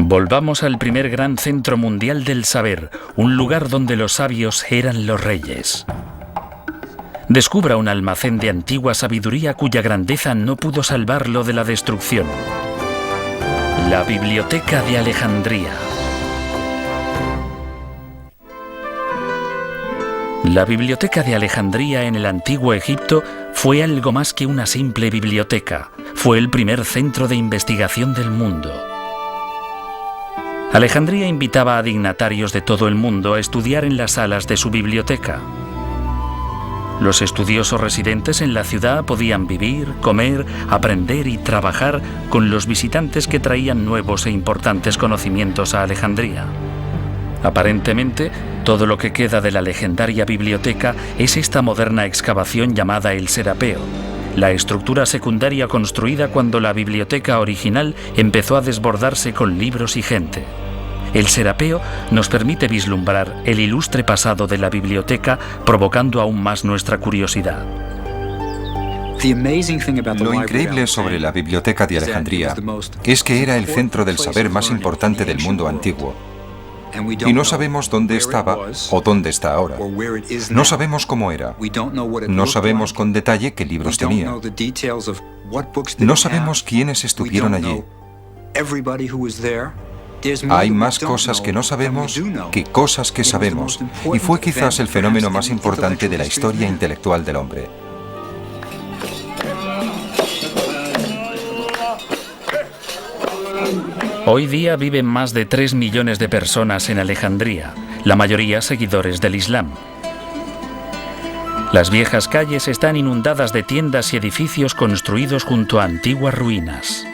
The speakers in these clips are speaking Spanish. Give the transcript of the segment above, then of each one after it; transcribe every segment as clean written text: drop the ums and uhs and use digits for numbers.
Volvamos al primer gran centro mundial del saber, un lugar donde los sabios eran los reyes. Descubra un almacén de antigua sabiduría cuya grandeza no pudo salvarlo de la destrucción. La Biblioteca de Alejandría. La Biblioteca de Alejandría en el antiguo Egipto fue algo más que una simple biblioteca. Fue el primer centro de investigación del mundo. Alejandría invitaba a dignatarios de todo el mundo a estudiar en las salas de su biblioteca. Los estudiosos residentes en la ciudad podían vivir, comer, aprender y trabajar con los visitantes que traían nuevos e importantes conocimientos a Alejandría. Aparentemente, todo lo que queda de la legendaria biblioteca es esta moderna excavación llamada el Serapeo, la estructura secundaria construida cuando la biblioteca original empezó a desbordarse con libros y gente. El Serapeo nos permite vislumbrar el ilustre pasado de la biblioteca, provocando aún más nuestra curiosidad. Lo increíble sobre la Biblioteca de Alejandría es que era el centro del saber más importante del mundo antiguo. Y no sabemos dónde estaba o dónde está ahora. No sabemos cómo era. No sabemos con detalle qué libros tenía. No sabemos quiénes estuvieron allí. Hay más cosas que no sabemos que cosas que sabemos, y fue quizás el fenómeno más importante de la historia intelectual del hombre. Hoy día viven más de 3 millones de personas en Alejandría, la mayoría seguidores del Islam. Las viejas calles están inundadas de tiendas y edificios construidos junto a antiguas ruinas.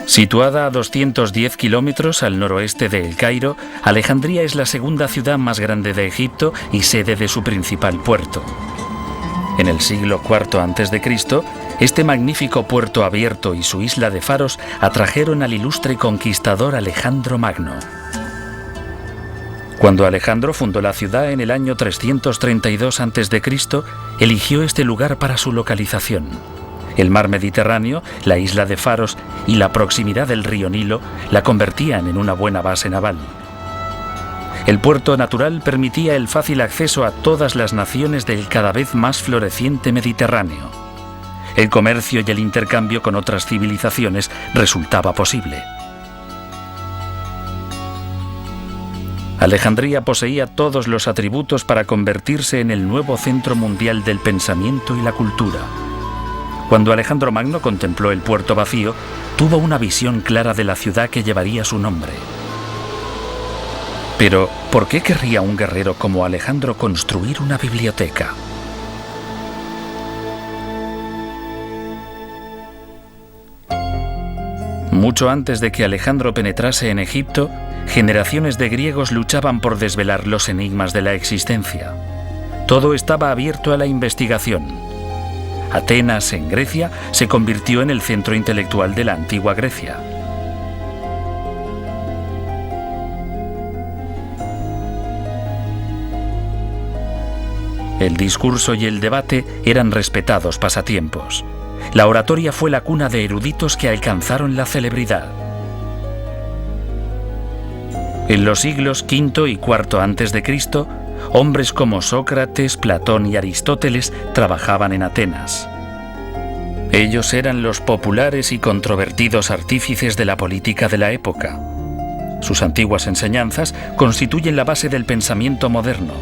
Situada a 210 kilómetros al noroeste de El Cairo, Alejandría es la segunda ciudad más grande de Egipto y sede de su principal puerto. En el siglo IV a.C., este magnífico puerto abierto y su isla de faros atrajeron al ilustre conquistador Alejandro Magno. Cuando Alejandro fundó la ciudad en el año 332 a.C., eligió este lugar para su localización. El mar Mediterráneo, la isla de Faros y la proximidad del río Nilo la convertían en una buena base naval. El puerto natural permitía el fácil acceso a todas las naciones del cada vez más floreciente Mediterráneo. El comercio y el intercambio con otras civilizaciones resultaba posible. Alejandría poseía todos los atributos para convertirse en el nuevo centro mundial del pensamiento y la cultura. Cuando Alejandro Magno contempló el puerto vacío, tuvo una visión clara de la ciudad que llevaría su nombre. Pero, ¿por qué querría un guerrero como Alejandro construir una biblioteca? Mucho antes de que Alejandro penetrase en Egipto, generaciones de griegos luchaban por desvelar los enigmas de la existencia. Todo estaba abierto a la investigación. Atenas, en Grecia, se convirtió en el centro intelectual de la antigua Grecia. El discurso y el debate eran respetados pasatiempos. La oratoria fue la cuna de eruditos que alcanzaron la celebridad. En los siglos V y IV a.C., hombres como Sócrates, Platón y Aristóteles trabajaban en Atenas. Ellos eran los populares y controvertidos artífices de la política de la época. Sus antiguas enseñanzas constituyen la base del pensamiento moderno,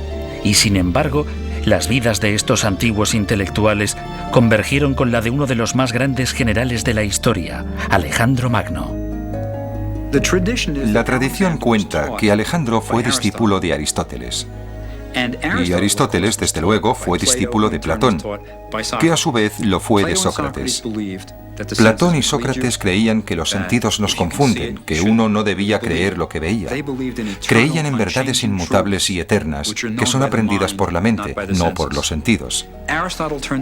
y sin embargo, las vidas de estos antiguos intelectuales convergieron con la de uno de los más grandes generales de la historia, Alejandro Magno. La tradición cuenta que Alejandro fue discípulo de Aristóteles. Y Aristóteles, desde luego, fue discípulo de Platón, que a su vez lo fue de Sócrates. Platón y Sócrates creían que los sentidos nos confunden, que uno no debía creer lo que veía. Creían en verdades inmutables y eternas, que son aprendidas por la mente, no por los sentidos.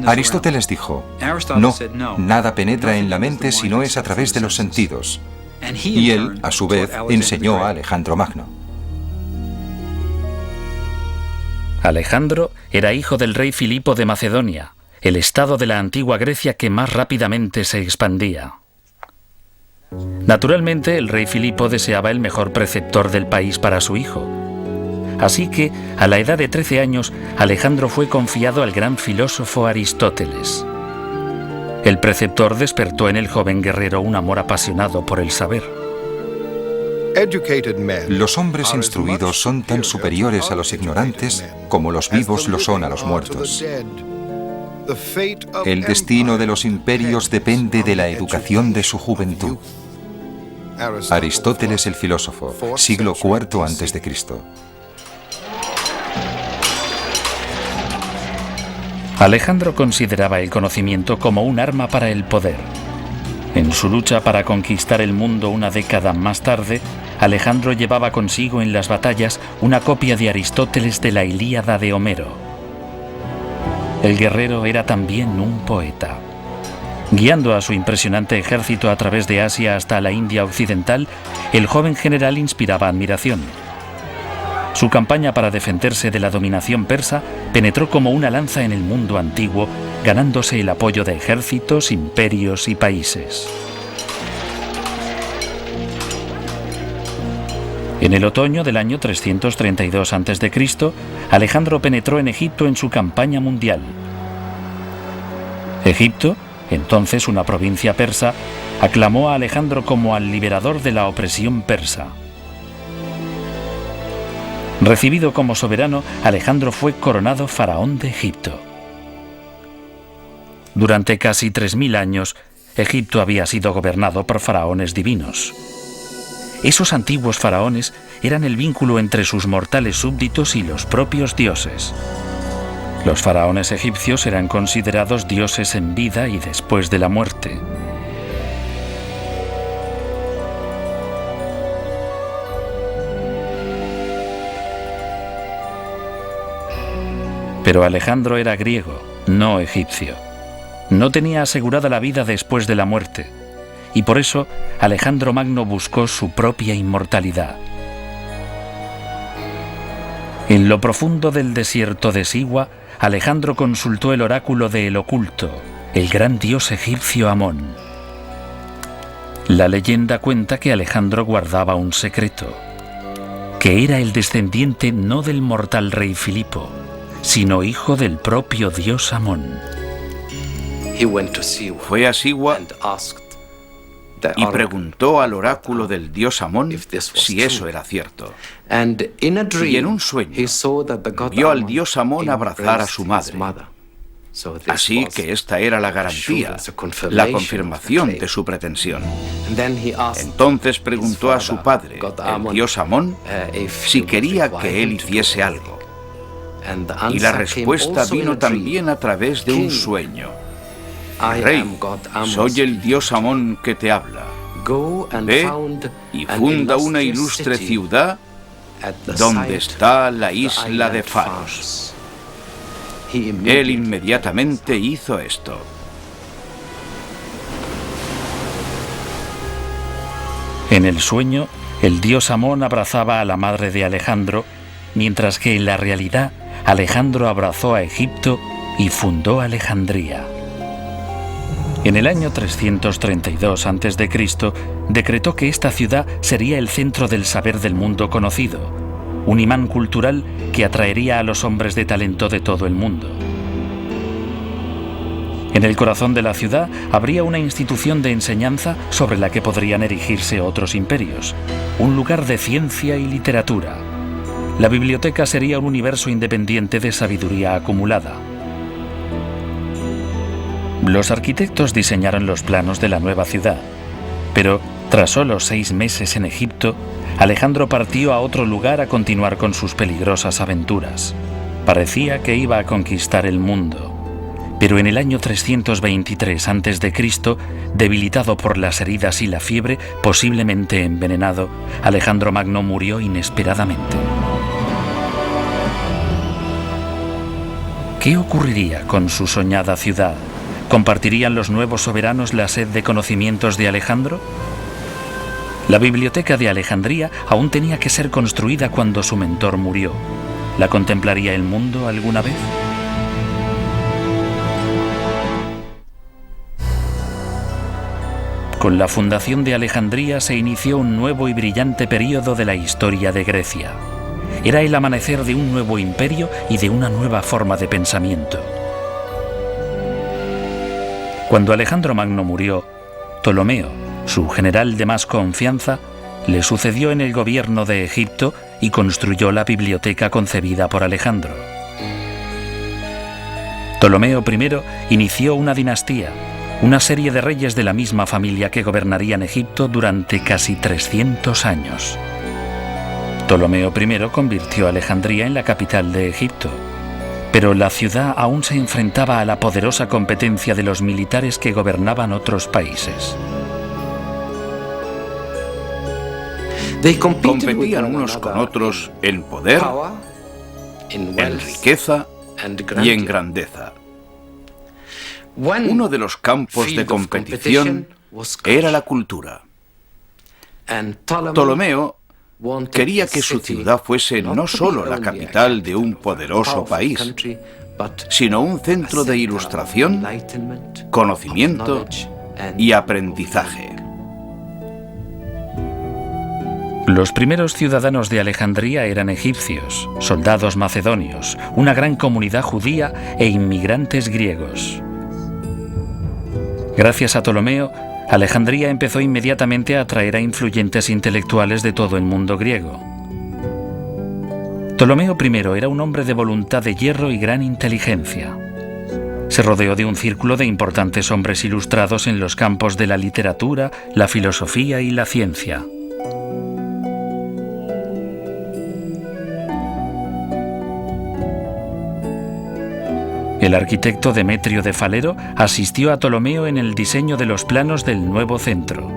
Aristóteles dijo, no, nada penetra en la mente si no es a través de los sentidos. Y él, a su vez, enseñó a Alejandro Magno. Alejandro era hijo del rey Filipo de Macedonia. el estado de la antigua Grecia que más rápidamente se expandía. Naturalmente, el rey Filipo deseaba el mejor preceptor del país para su hijo. Así que, a la edad de 13 años, Alejandro fue confiado al gran filósofo Aristóteles. El preceptor despertó en el joven guerrero un amor apasionado por el saber. Los hombres instruidos son tan superiores a los ignorantes como los vivos lo son a los muertos. El destino de los imperios depende de la educación de su juventud. Aristóteles el filósofo, siglo IV a.C. Alejandro consideraba el conocimiento como un arma para el poder. En su lucha para conquistar el mundo una década más tarde, Alejandro llevaba consigo en las batallas una copia de Aristóteles de la Ilíada de Homero. El guerrero era también un poeta. Guiando a su impresionante ejército a través de Asia hasta la India occidental, el joven general inspiraba admiración. Su campaña para defenderse de la dominación persa penetró como una lanza en el mundo antiguo, ganándose el apoyo de ejércitos, imperios y países. En el otoño del año 332 a.C., Alejandro penetró en Egipto en su campaña mundial. Egipto, entonces una provincia persa, aclamó a Alejandro como al liberador de la opresión persa. Recibido como soberano, Alejandro fue coronado faraón de Egipto. Durante casi 3000 años, Egipto había sido gobernado por faraones divinos. Esos antiguos faraones eran el vínculo entre sus mortales súbditos y los propios dioses. Los faraones egipcios eran considerados dioses en vida y después de la muerte. Pero Alejandro era griego, no egipcio. No tenía asegurada la vida después de la muerte, y por eso Alejandro Magno buscó su propia inmortalidad. En lo profundo del desierto de Siwa, Alejandro consultó el oráculo de El Oculto, el gran dios egipcio Amón. La leyenda cuenta que Alejandro guardaba un secreto, que era el descendiente no del mortal rey Filipo, sino hijo del propio dios Amón. Fue a Siwa y preguntó al oráculo del dios Amón si eso era cierto. Y en un sueño vio al dios Amón abrazar a su madre. Así que esta era la garantía, la confirmación de su pretensión. Entonces preguntó a su padre, el dios Amón, si quería que él hiciese algo. Y la respuesta vino también a través de un sueño. Rey, soy el dios Amón que te habla. Ve y funda una ilustre ciudad donde está la isla de Faros. Él inmediatamente hizo esto. En el sueño, el dios Amón abrazaba a la madre de Alejandro, mientras que en la realidad Alejandro abrazó a Egipto y fundó Alejandría. En el año 332 a.C., decretó que esta ciudad sería el centro del saber del mundo conocido, un imán cultural que atraería a los hombres de talento de todo el mundo. En el corazón de la ciudad habría una institución de enseñanza sobre la que podrían erigirse otros imperios, un lugar de ciencia y literatura. La biblioteca sería un universo independiente de sabiduría acumulada. Los arquitectos diseñaron los planos de la nueva ciudad, pero tras solo 6 meses en Egipto, Alejandro partió a otro lugar a continuar con sus peligrosas aventuras. Parecía que iba a conquistar el mundo, pero en el año 323 a.C., debilitado por las heridas y la fiebre, posiblemente envenenado, Alejandro Magno murió inesperadamente. ¿Qué ocurriría con su soñada ciudad? ¿Compartirían los nuevos soberanos la sed de conocimientos de Alejandro? La biblioteca de Alejandría aún tenía que ser construida cuando su mentor murió. ¿La contemplaría el mundo alguna vez? Con la fundación de Alejandría se inició un nuevo y brillante período de la historia de Grecia. Era el amanecer de un nuevo imperio y de una nueva forma de pensamiento. Cuando Alejandro Magno murió, Ptolomeo, su general de más confianza, le sucedió en el gobierno de Egipto y construyó la biblioteca concebida por Alejandro. Ptolomeo I inició una dinastía, una serie de reyes de la misma familia que gobernarían Egipto durante casi 300 años. Ptolomeo I convirtió a Alejandría en la capital de Egipto, pero la ciudad aún se enfrentaba a la poderosa competencia de los militares que gobernaban otros países. Competían unos con otros en poder, en riqueza y en grandeza. Uno de los campos de competición era la cultura. Ptolomeo quería que su ciudad fuese no solo la capital de un poderoso país, sino un centro de ilustración, conocimiento y aprendizaje. Los primeros ciudadanos de Alejandría eran egipcios, soldados macedonios, una gran comunidad judía e inmigrantes griegos. Gracias a Ptolomeo, Alejandría empezó inmediatamente a atraer a influyentes intelectuales de todo el mundo griego. Ptolomeo I era un hombre de voluntad de hierro y gran inteligencia. Se rodeó de un círculo de importantes hombres ilustrados en los campos de la literatura, la filosofía y la ciencia. El arquitecto Demetrio de Falero asistió a Ptolomeo en el diseño de los planos del nuevo centro.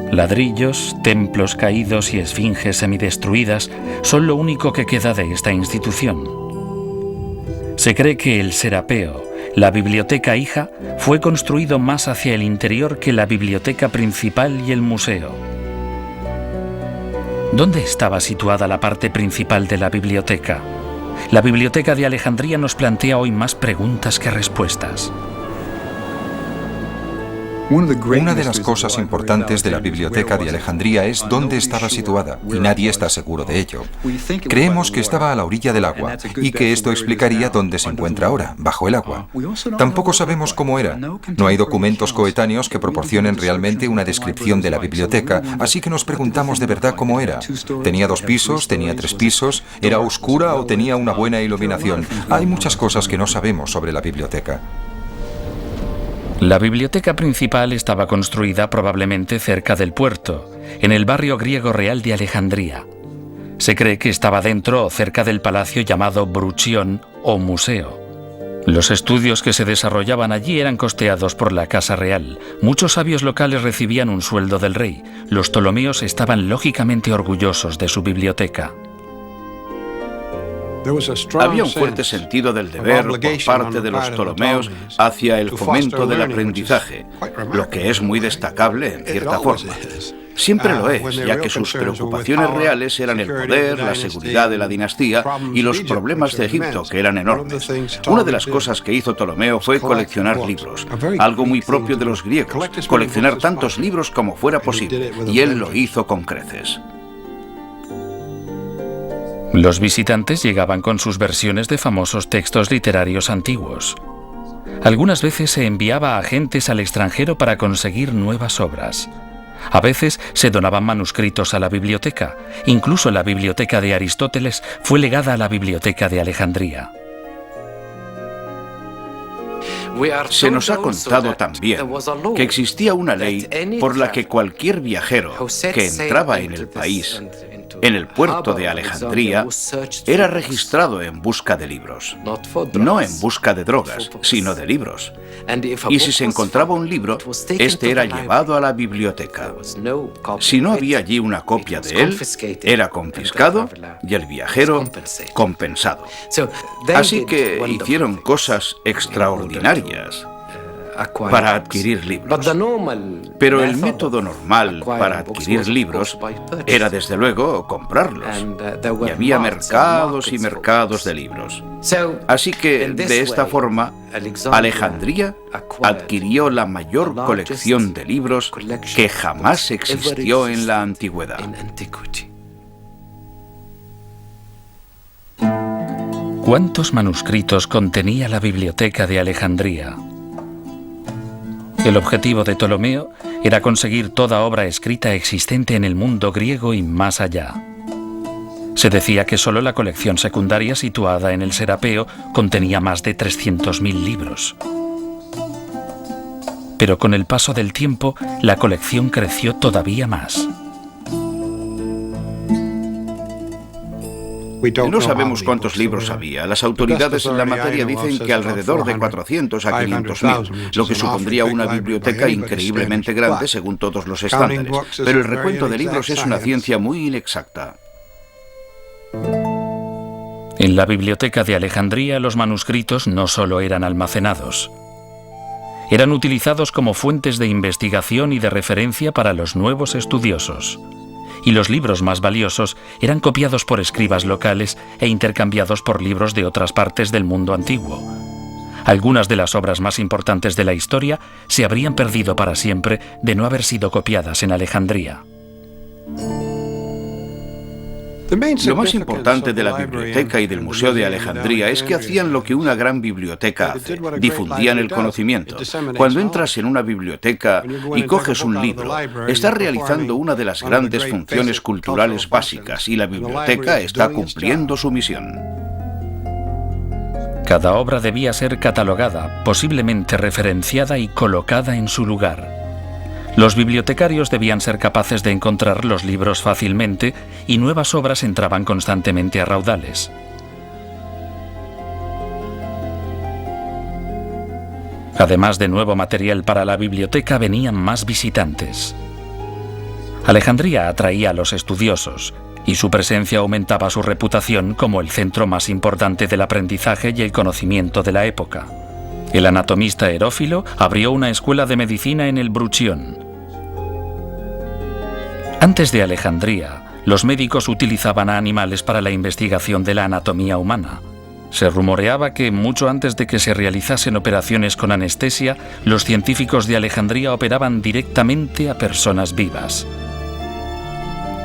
Ladrillos, templos caídos y esfinges semidestruidas son lo único que queda de esta institución. Se cree que el Serapeo, la biblioteca hija, fue construido más hacia el interior que la biblioteca principal y el museo. ¿Dónde estaba situada la parte principal de la biblioteca? La Biblioteca de Alejandría nos plantea hoy más preguntas que respuestas. Una de las cosas importantes de la Biblioteca de Alejandría es dónde estaba situada, y nadie está seguro de ello. Creemos que estaba a la orilla del agua, y que esto explicaría dónde se encuentra ahora, bajo el agua. Tampoco sabemos cómo era. No hay documentos coetáneos que proporcionen realmente una descripción de la biblioteca, así que nos preguntamos de verdad cómo era. ¿Tenía 2 pisos? ¿Tenía 3 pisos? ¿Era oscura o tenía una buena iluminación? Hay muchas cosas que no sabemos sobre la biblioteca. La biblioteca principal estaba construida probablemente cerca del puerto, en el barrio griego real de Alejandría. Se cree que estaba dentro o cerca del palacio llamado Bruchión o museo. Los estudios que se desarrollaban allí eran costeados por la Casa Real. Muchos sabios locales recibían un sueldo del rey. Los ptolomeos estaban lógicamente orgullosos de su biblioteca. Había un fuerte sentido del deber por parte de los ptolomeos hacia el fomento del aprendizaje, lo que es muy destacable en cierta forma. Siempre lo es, ya que sus preocupaciones reales eran el poder, la seguridad de la dinastía y los problemas de Egipto, que eran enormes. Una de las cosas que hizo Ptolomeo fue coleccionar libros, algo muy propio de los griegos, coleccionar tantos libros como fuera posible, y él lo hizo con creces. Los visitantes llegaban con sus versiones de famosos textos literarios antiguos. Algunas veces se enviaba a agentes al extranjero para conseguir nuevas obras. A veces se donaban manuscritos a la biblioteca. Incluso la biblioteca de Aristóteles fue legada a la biblioteca de Alejandría. Se nos ha contado también que existía una ley por la que cualquier viajero que entraba en el país, en el puerto de Alejandría, era registrado en busca de libros. No en busca de drogas, sino de libros. Y si se encontraba un libro, este era llevado a la biblioteca. Si no había allí una copia de él, era confiscado y el viajero compensado. Así que hicieron cosas extraordinarias. para adquirir libros. Pero el método normal para adquirir libros era, desde luego, comprarlos. Y había mercados y mercados de libros. Así que, de esta forma, Alejandría adquirió la mayor colección de libros que jamás existió en la antigüedad. ¿Cuántos manuscritos contenía la biblioteca de Alejandría? El objetivo de Ptolomeo era conseguir toda obra escrita existente en el mundo griego y más allá. Se decía que solo la colección secundaria situada en el Serapeo contenía más de 300.000 libros. Pero con el paso del tiempo, la colección creció todavía más. No sabemos cuántos libros había. Las autoridades en la materia dicen que alrededor de 400 a 500.000, lo que supondría una biblioteca increíblemente grande según todos los estándares. Pero el recuento de libros es una ciencia muy inexacta. En la biblioteca de Alejandría, los manuscritos no solo eran almacenados. Eran utilizados como fuentes de investigación y de referencia para los nuevos estudiosos. Y los libros más valiosos eran copiados por escribas locales e intercambiados por libros de otras partes del mundo antiguo. Algunas de las obras más importantes de la historia se habrían perdido para siempre de no haber sido copiadas en Alejandría. Lo más importante de la biblioteca y del Museo de Alejandría es que hacían lo que una gran biblioteca hace: difundían el conocimiento. Cuando entras en una biblioteca y coges un libro, estás realizando una de las grandes funciones culturales básicas, y la biblioteca está cumpliendo su misión. Cada obra debía ser catalogada, posiblemente referenciada y colocada en su lugar. Los bibliotecarios debían ser capaces de encontrar los libros fácilmente y nuevas obras entraban constantemente a raudales. Además de nuevo material para la biblioteca, venían más visitantes. Alejandría atraía a los estudiosos y su presencia aumentaba su reputación como el centro más importante del aprendizaje y el conocimiento de la época. El anatomista Herófilo abrió una escuela de medicina en el Bruchión. Antes de Alejandría, los médicos utilizaban a animales para la investigación de la anatomía humana. Se rumoreaba que, mucho antes de que se realizasen operaciones con anestesia, los científicos de Alejandría operaban directamente a personas vivas.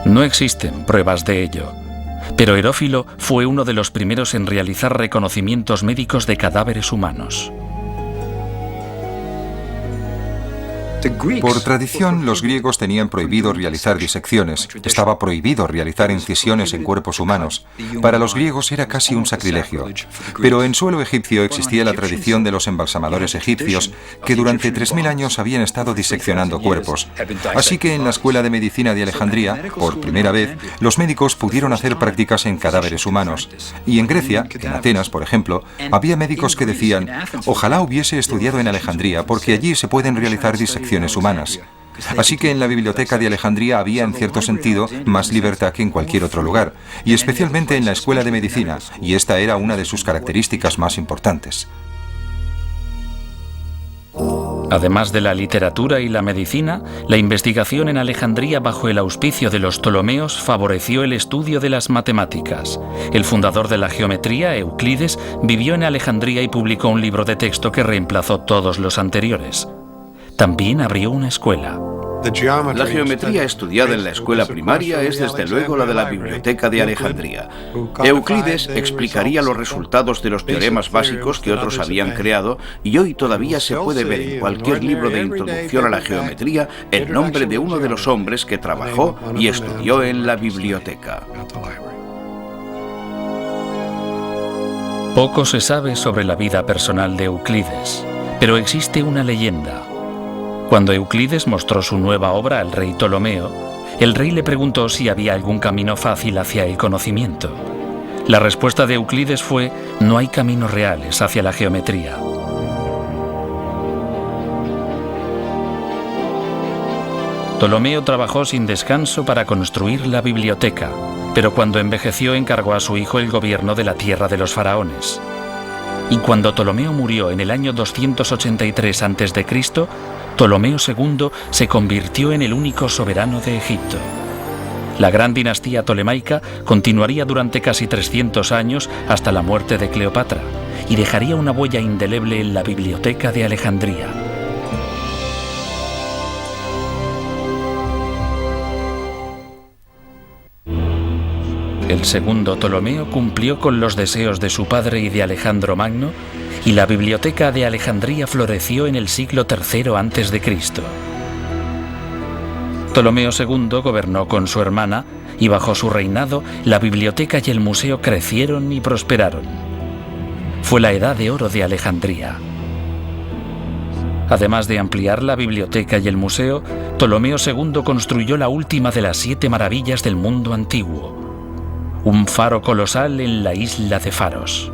No existen pruebas de ello, pero Herófilo fue uno de los primeros en realizar reconocimientos médicos de cadáveres humanos. Por tradición, los griegos tenían prohibido realizar disecciones. Estaba prohibido realizar incisiones en cuerpos humanos. Para los griegos era casi un sacrilegio. Pero en suelo egipcio existía la tradición de los embalsamadores egipcios, que durante 3000 años habían estado diseccionando cuerpos. Así que en la Escuela de Medicina de Alejandría, por primera vez, los médicos pudieron hacer prácticas en cadáveres humanos. Y en Grecia, en Atenas, por ejemplo, había médicos que decían: ojalá hubiese estudiado en Alejandría, porque allí se pueden realizar disecciones humanas. Así que en la biblioteca de Alejandría había, en cierto sentido, más libertad que en cualquier otro lugar, y especialmente en la Escuela de Medicina, y esta era una de sus características más importantes. Además de la literatura y la medicina, la investigación en Alejandría bajo el auspicio de los Ptolomeos favoreció el estudio de las matemáticas. El fundador de la geometría, Euclides, vivió en Alejandría y publicó un libro de texto que reemplazó todos los anteriores. También abrió una escuela. La geometría estudiada en la escuela primaria es desde luego la de la biblioteca de Alejandría. Euclides explicaría los resultados de los teoremas básicos que otros habían creado, y hoy todavía se puede ver en cualquier libro de introducción a la geometría el nombre de uno de los hombres que trabajó y estudió en la biblioteca. Poco se sabe sobre la vida personal de Euclides, pero existe una leyenda. Cuando Euclides mostró su nueva obra al rey Ptolomeo, el rey le preguntó si había algún camino fácil hacia el conocimiento. La respuesta de Euclides fue: no hay caminos reales hacia la geometría. Ptolomeo trabajó sin descanso para construir la biblioteca, pero cuando envejeció encargó a su hijo el gobierno de la tierra de los faraones. Y cuando Ptolomeo murió en el año 283 a.C., Ptolomeo II se convirtió en el único soberano de Egipto. La gran dinastía tolemaica continuaría durante casi 300 años hasta la muerte de Cleopatra y dejaría una huella indeleble en la Biblioteca de Alejandría. El segundo Ptolomeo cumplió con los deseos de su padre y de Alejandro Magno, y la Biblioteca de Alejandría floreció en el siglo III a.C. Ptolomeo II gobernó con su hermana y bajo su reinado la biblioteca y el museo crecieron y prosperaron. Fue la edad de oro de Alejandría. Además de ampliar la biblioteca y el museo, Ptolomeo II construyó la última de las 7 maravillas del mundo antiguo, un faro colosal en la isla de Faros.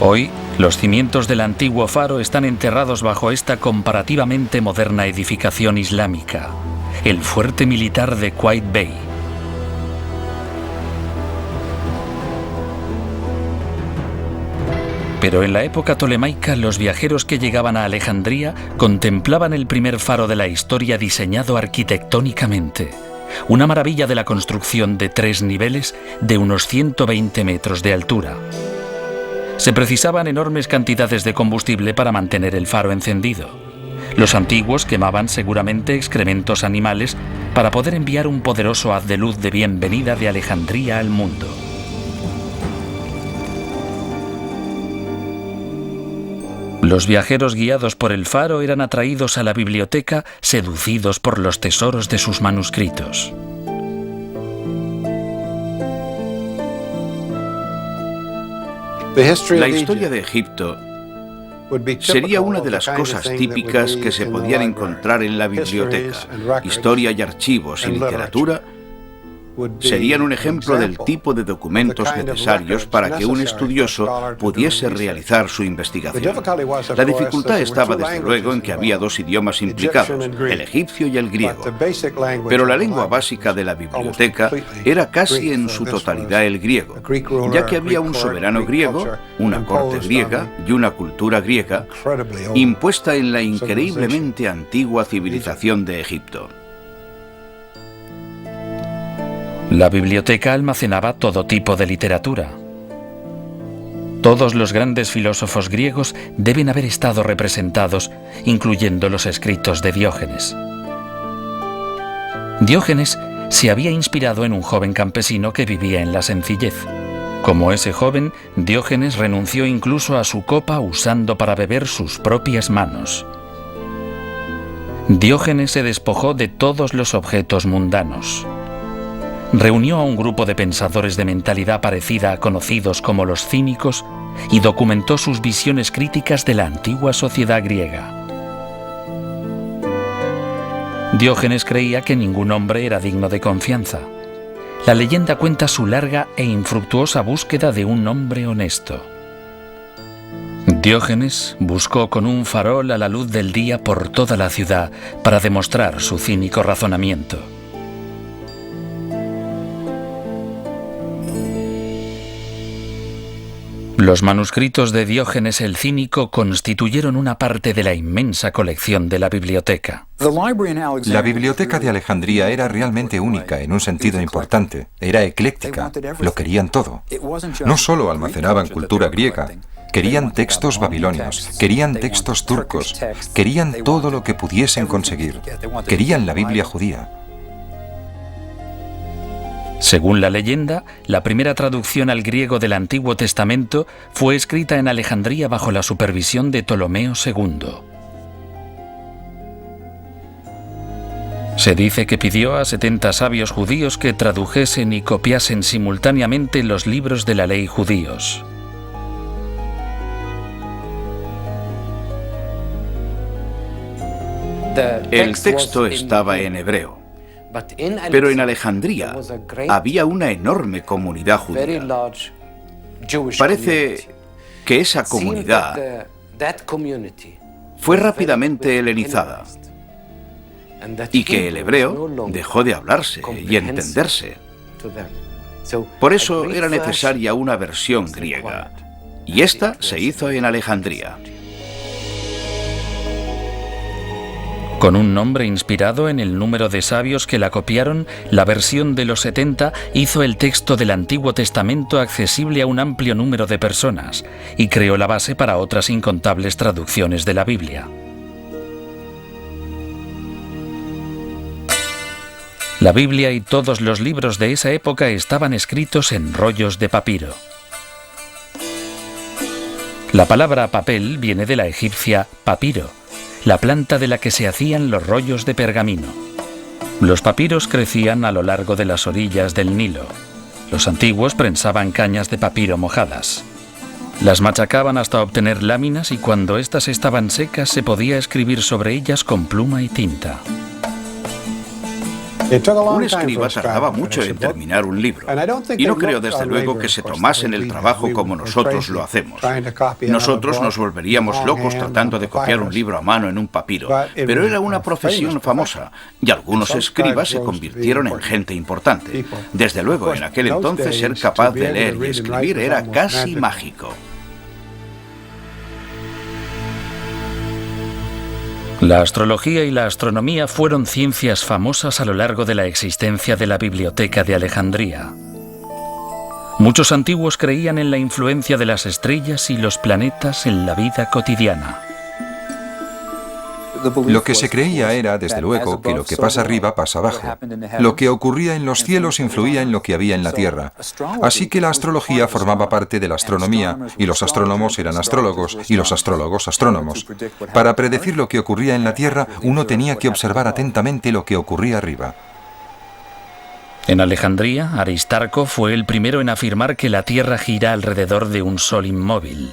Hoy, los cimientos del antiguo faro están enterrados bajo esta comparativamente moderna edificación islámica, el fuerte militar de Qaid Bey. Pero en la época tolemaica, los viajeros que llegaban a Alejandría contemplaban el primer faro de la historia diseñado arquitectónicamente, una maravilla de la construcción de 3 niveles de unos 120 metros de altura. Se precisaban enormes cantidades de combustible para mantener el faro encendido. Los antiguos quemaban seguramente excrementos animales para poder enviar un poderoso haz de luz de bienvenida de Alejandría al mundo. Los viajeros guiados por el faro eran atraídos a la biblioteca, seducidos por los tesoros de sus manuscritos. La historia de Egipto sería una de las cosas típicas que se podían encontrar en la biblioteca. Historia y archivos y literatura serían un ejemplo del tipo de documentos necesarios para que un estudioso pudiese realizar su investigación. La dificultad estaba desde luego en que había 2 idiomas implicados, el egipcio y el griego. Pero la lengua básica de la biblioteca era casi en su totalidad el griego, ya que había un soberano griego, una corte griega y una cultura griega impuesta en la increíblemente antigua civilización de Egipto. La biblioteca almacenaba todo tipo de literatura. Todos los grandes filósofos griegos deben haber estado representados, incluyendo los escritos de Diógenes. Diógenes se había inspirado en un joven campesino que vivía en la sencillez. Como ese joven, Diógenes renunció incluso a su copa usando para beber sus propias manos. Diógenes se despojó de todos los objetos mundanos. Reunió a un grupo de pensadores de mentalidad parecida conocidos como los cínicos y documentó sus visiones críticas de la antigua sociedad griega. Diógenes creía que ningún hombre era digno de confianza. La leyenda cuenta su larga e infructuosa búsqueda de un hombre honesto. Diógenes buscó con un farol a la luz del día por toda la ciudad para demostrar su cínico razonamiento. Los manuscritos de Diógenes el Cínico constituyeron una parte de la inmensa colección de la biblioteca. La biblioteca de Alejandría era realmente única en un sentido importante. Era ecléctica, lo querían todo. No solo almacenaban cultura griega, querían textos babilonios, querían textos turcos, querían todo lo que pudiesen conseguir. Querían la Biblia judía. Según la leyenda, la primera traducción al griego del Antiguo Testamento fue escrita en Alejandría bajo la supervisión de Ptolomeo II. Se dice que pidió a 70 sabios judíos que tradujesen y copiasen simultáneamente los libros de la ley judíos. El texto estaba en hebreo. Pero en Alejandría había una enorme comunidad judía. Parece que esa comunidad fue rápidamente helenizada y que el hebreo dejó de hablarse y entenderse. Por eso era necesaria una versión griega, y esta se hizo en Alejandría. Con un nombre inspirado en el número de sabios que la copiaron, la versión de los 70 hizo el texto del Antiguo Testamento accesible a un amplio número de personas y creó la base para otras incontables traducciones de la Biblia. La Biblia y todos los libros de esa época estaban escritos en rollos de papiro. La palabra papel viene de la egipcia papiro, la planta de la que se hacían los rollos de pergamino. Los papiros crecían a lo largo de las orillas del Nilo. Los antiguos prensaban cañas de papiro mojadas. Las machacaban hasta obtener láminas y cuando éstas estaban secas se podía escribir sobre ellas con pluma y tinta. Un escriba tardaba mucho en terminar un libro, y no creo desde luego que se tomasen el trabajo como nosotros lo hacemos. Nosotros nos volveríamos locos tratando de copiar un libro a mano en un papiro, pero era una profesión famosa, y algunos escribas se convirtieron en gente importante. Desde luego, en aquel entonces ser capaz de leer y escribir era casi mágico. La astrología y la astronomía fueron ciencias famosas a lo largo de la existencia de la Biblioteca de Alejandría. Muchos antiguos creían en la influencia de las estrellas y los planetas en la vida cotidiana. Lo que se creía era, desde luego, que lo que pasa arriba pasa abajo. Lo que ocurría en los cielos influía en lo que había en la tierra. Así que la astrología formaba parte de la astronomía, y los astrónomos eran astrólogos, y los astrólogos astrónomos. Para predecir lo que ocurría en la tierra, uno tenía que observar atentamente lo que ocurría arriba. En Alejandría, Aristarco fue el primero en afirmar que la Tierra gira alrededor de un sol inmóvil.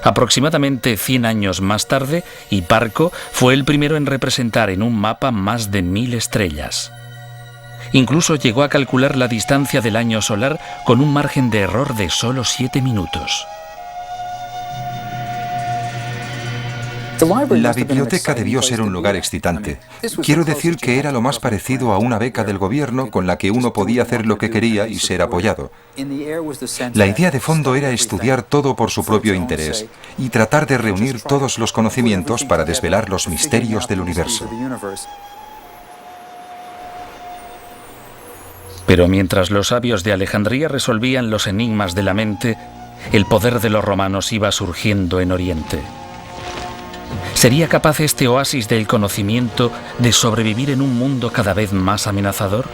Aproximadamente 100 años más tarde, Hiparco fue el primero en representar en un mapa más de 1000 estrellas. Incluso llegó a calcular la distancia del año solar con un margen de error de solo 7 minutos. La biblioteca debió ser un lugar excitante. Quiero decir que era lo más parecido a una beca del gobierno con la que uno podía hacer lo que quería y ser apoyado. La idea de fondo era estudiar todo por su propio interés y tratar de reunir todos los conocimientos para desvelar los misterios del universo. Pero mientras los sabios de Alejandría resolvían los enigmas de la mente, el poder de los romanos iba surgiendo en Oriente. ¿Sería capaz este oasis del conocimiento de sobrevivir en un mundo cada vez más amenazador?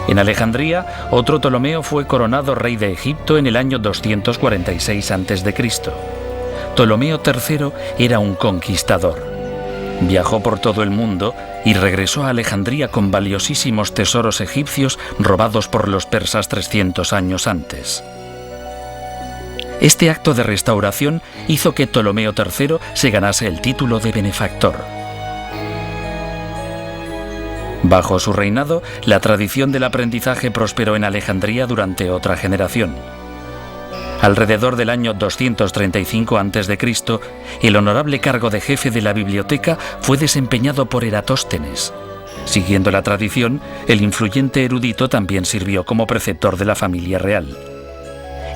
En Alejandría, otro Ptolomeo fue coronado rey de Egipto en el año 246 a.C. Ptolomeo III era un conquistador. Viajó por todo el mundo y regresó a Alejandría con valiosísimos tesoros egipcios robados por los persas 300 años antes. Este acto de restauración hizo que Ptolomeo III se ganase el título de benefactor. Bajo su reinado, la tradición del aprendizaje prosperó en Alejandría durante otra generación. Alrededor del año 235 a.C., el honorable cargo de jefe de la biblioteca fue desempeñado por Eratóstenes. Siguiendo la tradición, el influyente erudito también sirvió como preceptor de la familia real.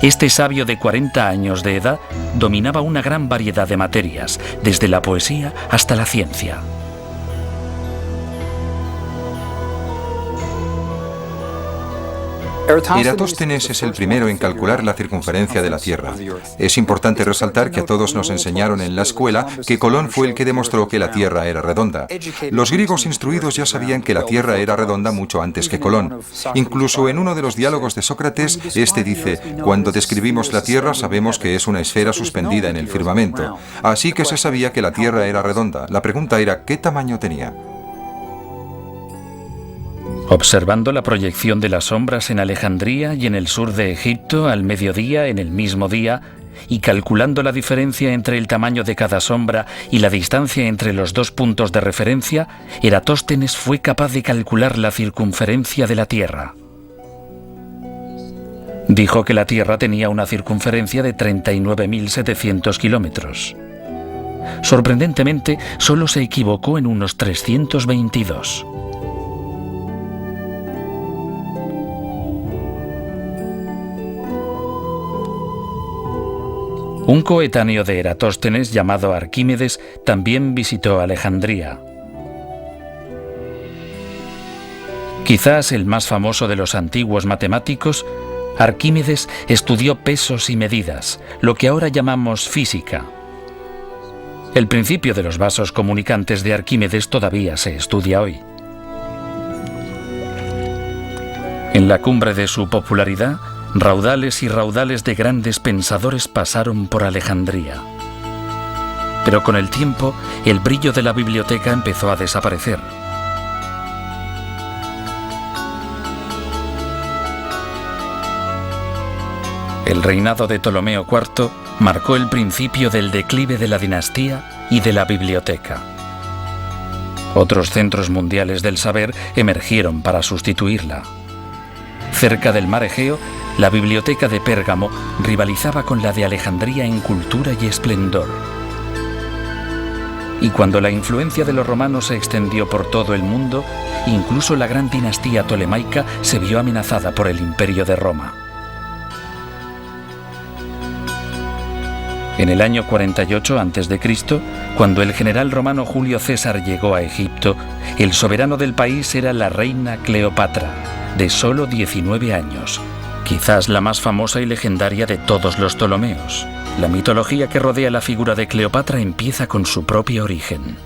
Este sabio de 40 años de edad dominaba una gran variedad de materias, desde la poesía hasta la ciencia. Eratóstenes es el primero en calcular la circunferencia de la Tierra. Es importante resaltar que a todos nos enseñaron en la escuela que Colón fue el que demostró que la Tierra era redonda. Los griegos instruidos ya sabían que la Tierra era redonda mucho antes que Colón. Incluso en uno de los diálogos de Sócrates, este dice: cuando describimos la Tierra sabemos que es una esfera suspendida en el firmamento. Así que se sabía que la Tierra era redonda. La pregunta era, ¿qué tamaño tenía? Observando la proyección de las sombras en Alejandría y en el sur de Egipto al mediodía en el mismo día, y calculando la diferencia entre el tamaño de cada sombra y la distancia entre los dos puntos de referencia, Eratóstenes fue capaz de calcular la circunferencia de la Tierra. Dijo que la Tierra tenía una circunferencia de 39.700 kilómetros. Sorprendentemente, solo se equivocó en unos 322. Un coetáneo de Eratóstenes llamado Arquímedes también visitó Alejandría. Quizás el más famoso de los antiguos matemáticos, Arquímedes estudió pesos y medidas, lo que ahora llamamos física. El principio de los vasos comunicantes de Arquímedes todavía se estudia hoy. En la cumbre de su popularidad, raudales y raudales de grandes pensadores pasaron por Alejandría. Pero con el tiempo, el brillo de la biblioteca empezó a desaparecer. El reinado de Ptolomeo IV marcó el principio del declive de la dinastía y de la biblioteca. Otros centros mundiales del saber emergieron para sustituirla. Cerca del mar Egeo, la biblioteca de Pérgamo rivalizaba con la de Alejandría en cultura y esplendor. Y cuando la influencia de los romanos se extendió por todo el mundo, incluso la gran dinastía tolemaica se vio amenazada por el Imperio de Roma. En el año 48 a.C., cuando el general romano Julio César llegó a Egipto, el soberano del país era la reina Cleopatra, de solo 19 años, quizás la más famosa y legendaria de todos los Ptolomeos. La mitología que rodea la figura de Cleopatra empieza con su propio origen.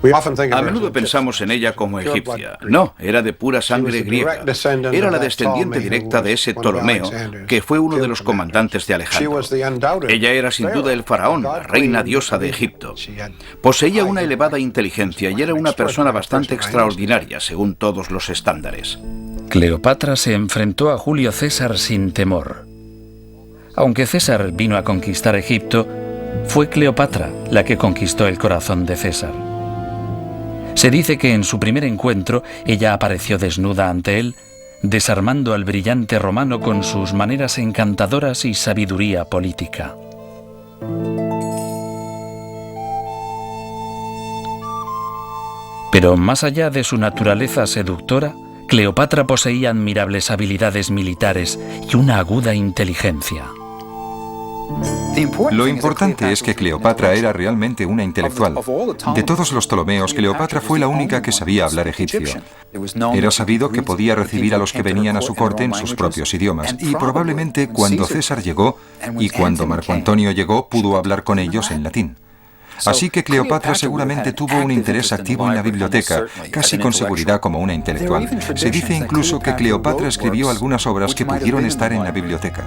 A menudo pensamos en ella como egipcia. No, era de pura sangre griega. Era la descendiente directa de ese Ptolomeo, que fue uno de los comandantes de Alejandro. Ella era sin duda el faraón, la reina diosa de Egipto. Poseía una elevada inteligencia y era una persona bastante extraordinaria, según todos los estándares. Cleopatra se enfrentó a Julio César sin temor. Aunque César vino a conquistar Egipto, fue Cleopatra la que conquistó el corazón de César. Se dice que en su primer encuentro ella apareció desnuda ante él, desarmando al brillante romano con sus maneras encantadoras y sabiduría política. Pero más allá de su naturaleza seductora, Cleopatra poseía admirables habilidades militares y una aguda inteligencia. Lo importante es que Cleopatra era realmente una intelectual. De todos los Ptolomeos, Cleopatra fue la única que sabía hablar egipcio. Era sabido que podía recibir a los que venían a su corte en sus propios idiomas, y probablemente cuando César llegó y cuando Marco Antonio llegó, pudo hablar con ellos en latín. Así que Cleopatra seguramente tuvo un interés activo en la biblioteca, casi con seguridad como una intelectual. Se dice incluso que Cleopatra escribió algunas obras que pudieron estar en la biblioteca.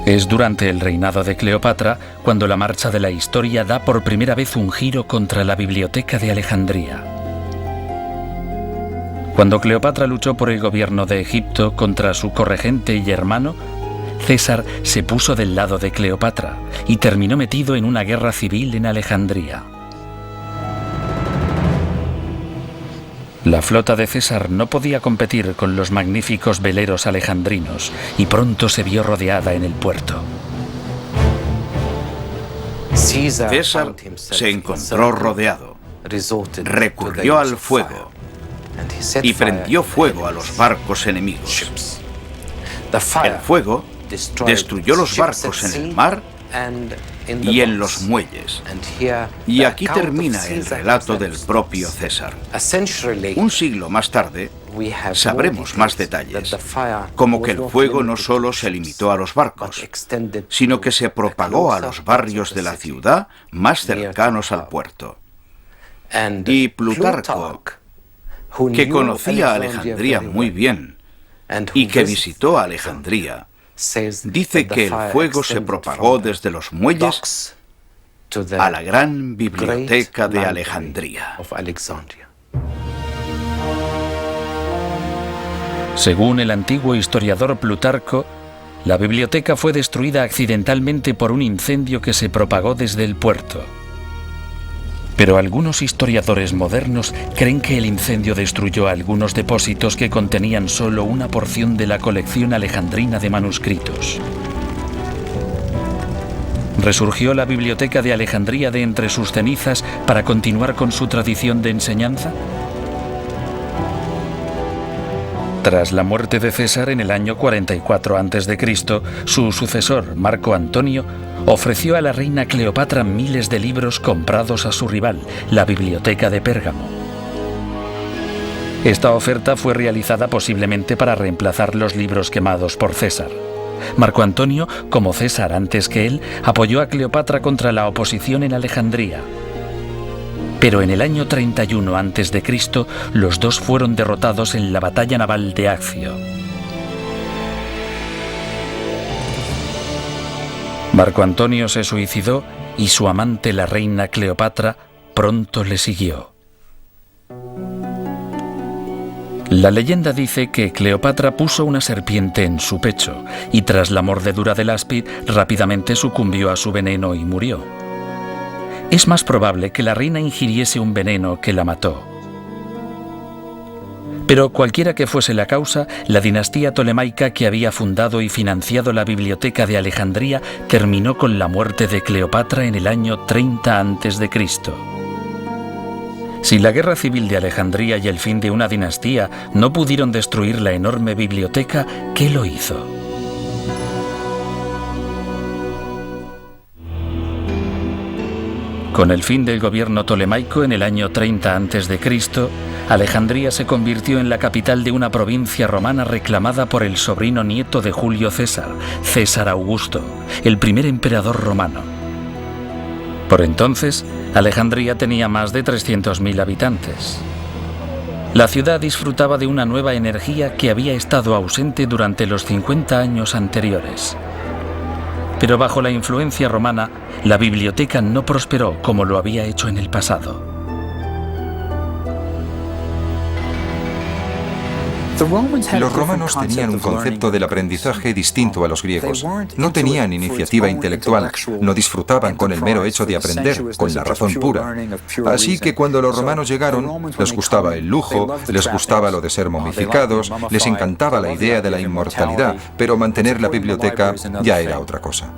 Es durante el reinado de Cleopatra cuando la marcha de la historia da por primera vez un giro contra la biblioteca de Alejandría. Cuando Cleopatra luchó por el gobierno de Egipto contra su corregente y hermano, César se puso del lado de Cleopatra y terminó metido en una guerra civil en Alejandría. La flota de César no podía competir con los magníficos veleros alejandrinos y pronto se vio rodeada en el puerto. César se encontró rodeado, recurrió al fuego y prendió fuego a los barcos enemigos. El fuego destruyó los barcos en el mar y en los muelles. Y aquí termina el relato del propio César. Un siglo más tarde, sabremos más detalles, como que el fuego no solo se limitó a los barcos, sino que se propagó a los barrios de la ciudad más cercanos al puerto. Y Plutarco, que conocía a Alejandría muy bien y que visitó a Alejandría, dice que el fuego se propagó desde los muelles a la gran biblioteca de Alejandría. Según el antiguo historiador Plutarco, la biblioteca fue destruida accidentalmente por un incendio que se propagó desde el puerto. Pero algunos historiadores modernos creen que el incendio destruyó algunos depósitos que contenían solo una porción de la colección alejandrina de manuscritos. ¿Resurgió la biblioteca de Alejandría de entre sus cenizas para continuar con su tradición de enseñanza? Tras la muerte de César en el año 44 a.C., su sucesor, Marco Antonio, ofreció a la reina Cleopatra miles de libros comprados a su rival, la Biblioteca de Pérgamo. Esta oferta fue realizada posiblemente para reemplazar los libros quemados por César. Marco Antonio, como César antes que él, apoyó a Cleopatra contra la oposición en Alejandría. Pero en el año 31 a.C., los dos fueron derrotados en la batalla naval de Accio. Marco Antonio se suicidó y su amante, la reina Cleopatra, pronto le siguió. La leyenda dice que Cleopatra puso una serpiente en su pecho y tras la mordedura del áspid rápidamente sucumbió a su veneno y murió. Es más probable que la reina ingiriese un veneno que la mató. Pero cualquiera que fuese la causa, la dinastía tolemaica que había fundado y financiado la Biblioteca de Alejandría terminó con la muerte de Cleopatra en el año 30 a.C. Si la guerra civil de Alejandría y el fin de una dinastía no pudieron destruir la enorme biblioteca, ¿qué lo hizo? Con el fin del gobierno tolemaico en el año 30 a.C., Alejandría se convirtió en la capital de una provincia romana reclamada por el sobrino nieto de Julio César, César Augusto, el primer emperador romano. Por entonces, Alejandría tenía más de 300.000 habitantes. La ciudad disfrutaba de una nueva energía que había estado ausente durante los 50 años anteriores. Pero bajo la influencia romana, la biblioteca no prosperó como lo había hecho en el pasado. Los romanos tenían un concepto del aprendizaje distinto a los griegos. No tenían iniciativa intelectual, no disfrutaban con el mero hecho de aprender, con la razón pura. Así que cuando los romanos llegaron, les gustaba el lujo, les gustaba lo de ser momificados, les encantaba la idea de la inmortalidad, pero mantener la biblioteca ya era otra cosa.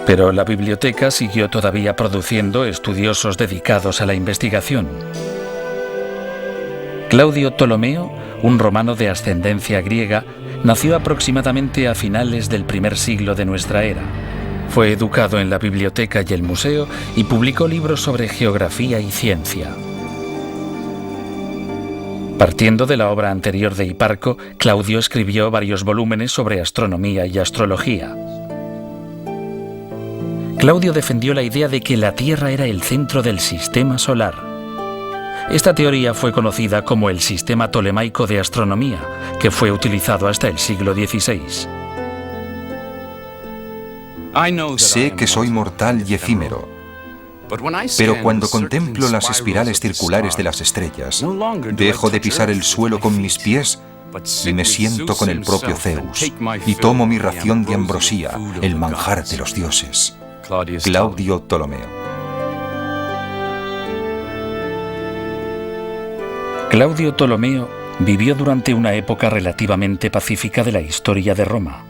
Pero la biblioteca siguió todavía produciendo estudiosos dedicados a la investigación. Claudio Ptolomeo, un romano de ascendencia griega, nació aproximadamente a finales del primer siglo de nuestra era. Fue educado en la biblioteca y el museo y publicó libros sobre geografía y ciencia. Partiendo de la obra anterior de Hiparco, Claudio escribió varios volúmenes sobre astronomía y astrología. Claudio defendió la idea de que la Tierra era el centro del sistema solar. Esta teoría fue conocida como el sistema tolemaico de astronomía, que fue utilizado hasta el siglo XVI. Sé que soy mortal y efímero, pero cuando contemplo las espirales circulares de las estrellas, dejo de pisar el suelo con mis pies y me siento con el propio Zeus, y tomo mi ración de ambrosía, el manjar de los dioses. Claudio Ptolomeo. Claudio Ptolomeo vivió durante una época relativamente pacífica de la historia de Roma.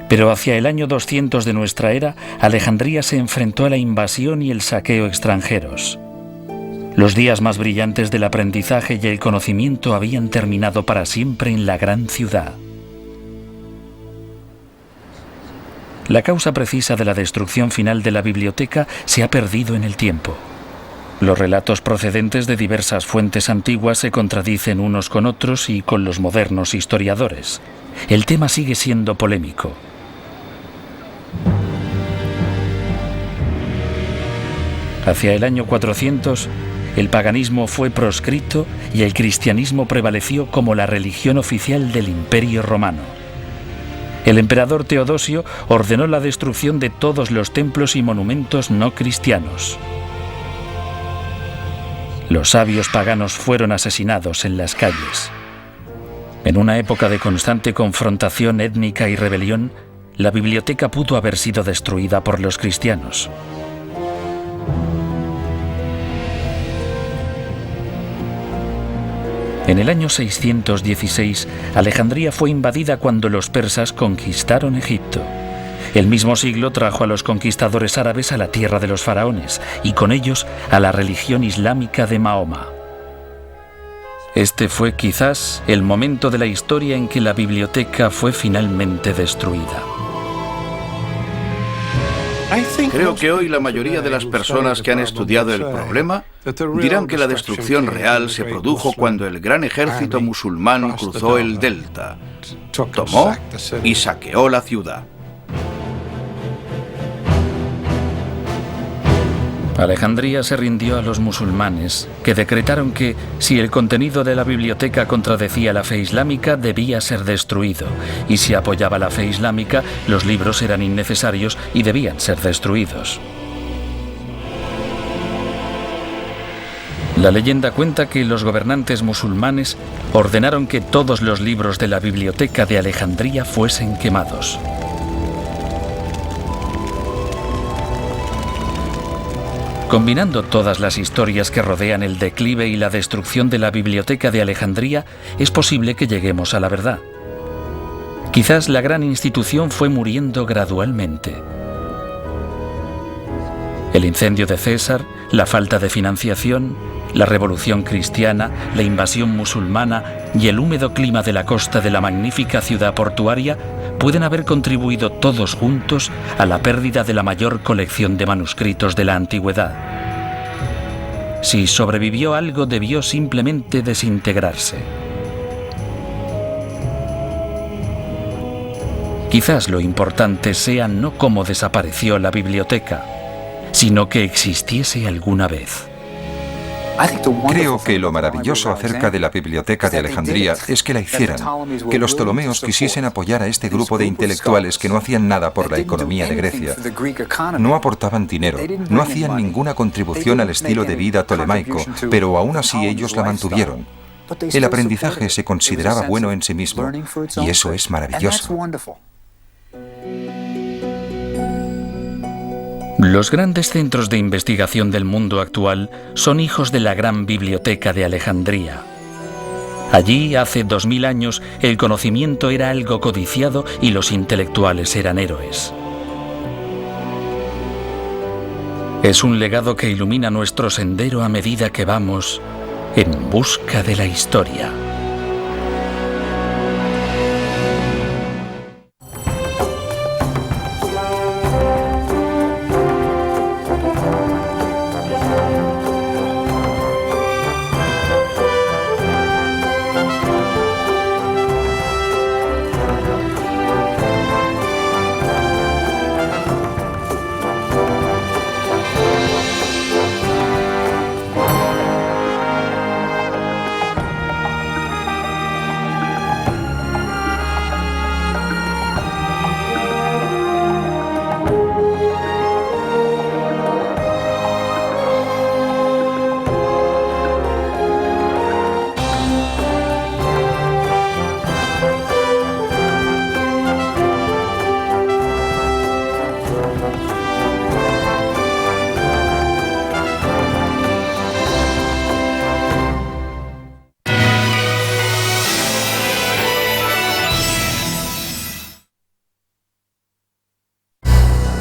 Pero hacia el año 200 de nuestra era, Alejandría se enfrentó a la invasión y el saqueo extranjeros. Los días más brillantes del aprendizaje y el conocimiento habían terminado para siempre en la gran ciudad. La causa precisa de la destrucción final de la biblioteca se ha perdido en el tiempo. Los relatos procedentes de diversas fuentes antiguas se contradicen unos con otros y con los modernos historiadores. El tema sigue siendo polémico. Hacia el año 400, el paganismo fue proscrito y el cristianismo prevaleció como la religión oficial del Imperio Romano. El emperador Teodosio ordenó la destrucción de todos los templos y monumentos no cristianos. Los sabios paganos fueron asesinados en las calles. En una época de constante confrontación étnica y rebelión, la biblioteca pudo haber sido destruida por los cristianos. En el año 616, Alejandría fue invadida cuando los persas conquistaron Egipto. El mismo siglo trajo a los conquistadores árabes a la tierra de los faraones y con ellos a la religión islámica de Mahoma. Este fue quizás el momento de la historia en que la biblioteca fue finalmente destruida. Creo que hoy la mayoría de las personas que han estudiado el problema dirán que la destrucción real se produjo cuando el gran ejército musulmán cruzó el delta, tomó y saqueó la ciudad. Alejandría se rindió a los musulmanes, que decretaron que, si el contenido de la biblioteca contradecía la fe islámica, debía ser destruido, y si apoyaba la fe islámica, los libros eran innecesarios y debían ser destruidos. La leyenda cuenta que los gobernantes musulmanes ordenaron que todos los libros de la biblioteca de Alejandría fuesen quemados. Combinando todas las historias que rodean el declive y la destrucción de la biblioteca de Alejandría, es posible que lleguemos a la verdad. Quizás la gran institución fue muriendo gradualmente. El incendio de César, la falta de financiación, la revolución cristiana, la invasión musulmana y el húmedo clima de la costa de la magnífica ciudad portuaria pueden haber contribuido todos juntos a la pérdida de la mayor colección de manuscritos de la antigüedad. Si sobrevivió algo, debió simplemente desintegrarse. Quizás lo importante sea no cómo desapareció la biblioteca, sino que existiese alguna vez. Creo que lo maravilloso acerca de la Biblioteca de Alejandría es que la hicieran, que los Ptolomeos quisiesen apoyar a este grupo de intelectuales que no hacían nada por la economía de Grecia. No aportaban dinero, no hacían ninguna contribución al estilo de vida tolemaico, pero aún así ellos la mantuvieron. El aprendizaje se consideraba bueno en sí mismo, y eso es maravilloso. Los grandes centros de investigación del mundo actual son hijos de la gran biblioteca de Alejandría. Allí, hace 2000 años, el conocimiento era algo codiciado y los intelectuales eran héroes. Es un legado que ilumina nuestro sendero a medida que vamos en busca de la historia.